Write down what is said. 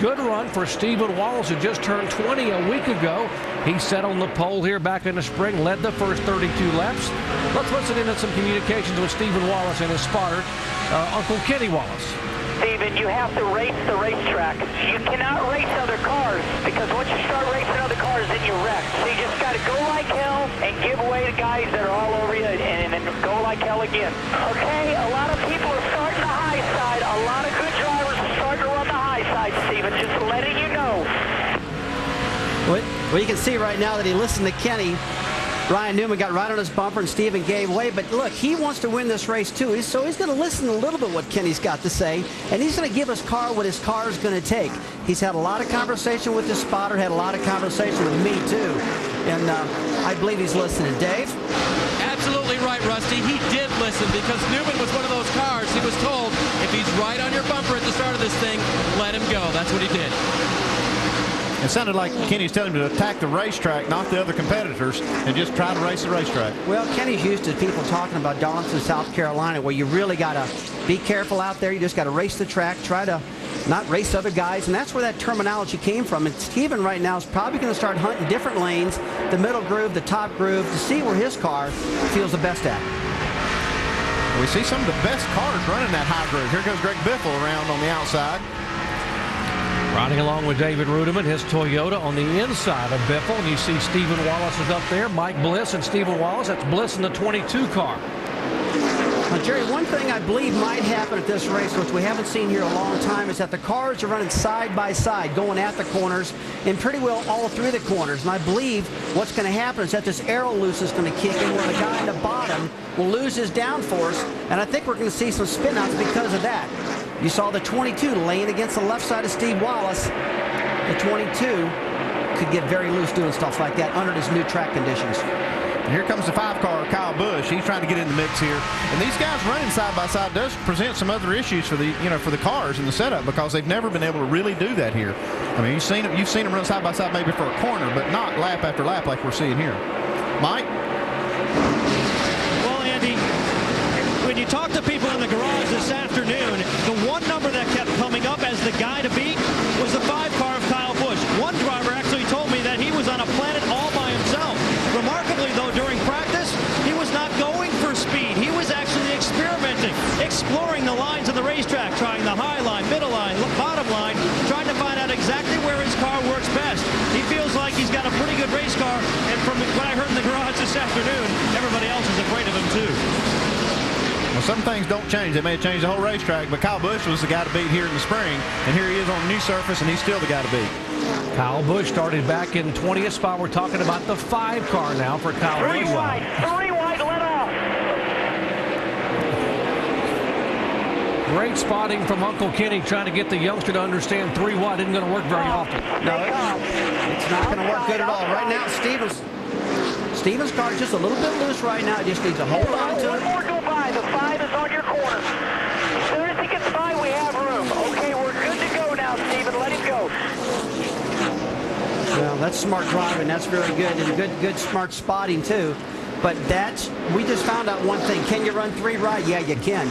good run for Stephen Walace, who just turned 20 a week ago. He set on the pole here back in the spring, led the first 32 laps. Let's listen in on some communications with Stephen Walace and his spotter, Uncle Kenny Walace. Stephen, you have to race the racetrack. You cannot race other cars, because once you start racing other cars, then you wreck. So you just got to go like hell and give away to guys that are all over you, and then go like hell again. Okay, a lot of people are starting the high side. A lot of good drivers are starting to run the high side, Stephen. Just letting you know. Well, you can see right now that he listened to Kenny. Ryan Newman got right on his bumper, and Stephen gave way. But look, he wants to win this race too, so he's going to listen a little bit what Kenny's got to say, and he's going to give his car what his car is going to take. He's had a lot of conversation with his spotter, had a lot of conversation with me too, and I believe he's listening. Dave? Absolutely right, Rusty. He did listen, because Newman was one of those cars. He was told, if he's right on your bumper at the start of this thing, let him go. That's what he did. It sounded like Kenny's telling him to attack the racetrack, not the other competitors, and just try to race the racetrack. Well, Kenny's used to people talking about Darlington, South Carolina, where you really got to be careful out there. You just got to race the track, try to not race other guys, and that's where that terminology came from. And Stephen right now is probably going to start hunting different lanes, the middle groove, the top groove, to see where his car feels the best at. We see some of the best cars running that high groove. Here goes Greg Biffle around on the outside. Riding along with David Rudiman, his Toyota on the inside of Biffle. And you see Stephen Wallace is up there, Mike Bliss and Stephen Wallace. That's Bliss in the 22 car. Now, Jerry, one thing I believe might happen at this race, which we haven't seen here a long time, is that the cars are running side by side, going at the corners, and pretty well all through the corners. And I believe what's going to happen is that this aero loose is going to kick in, where the guy in the bottom will lose his downforce, and I think we're going to see some spin-outs because of that. You saw the 22 laying against the left side of Steve Wallace. The 22 could get very loose doing stuff like that under his new track conditions. And here comes the 5-car, Kyle Busch. He's trying to get in the mix here. And these guys running side by side does present some other issues for the for the cars in the setup, because they've never been able to really do that here. I mean, you've seen them run side by side maybe for a corner, but not lap after lap like we're seeing here. Mike? Well, Andy, when you talk to people in the garage this afternoon, the one number that kept coming up as the guy to beat was the 5-car of Kyle Busch. One driver actually told me that he was on a planet all by himself. Remarkably, though, during practice, he was not going for speed. He was actually experimenting, exploring the lines of the racetrack, trying the high line, middle line, bottom line, trying to find out exactly where his car works best. He feels like he's got a pretty good race car, and from what I heard in the garage this afternoon, everybody else is afraid of him, too. Well, some things don't change. They may have changed the whole racetrack, but Kyle Busch was the guy to beat here in the spring, and here he is on a new surface, and he's still the guy to beat. Kyle Busch started back in 20th spot. We're talking about the 5-car now for Kyle Busch. 3 wide, let off. Great spotting from Uncle Kenny, trying to get the youngster to understand 3 wide isn't going to work very often. No, it's not going to work good at all. Right now, Stephen's car is just a little bit loose right now. It just needs to hold on to it. One more go by. The 5 is on your corner. As soon as he gets by, we have room. Okay, we're good to go now, Stephen. Let him go. Well, that's smart driving. That's very good, and good smart spotting too. But we just found out one thing. Can you run 3 right? Yeah, you can.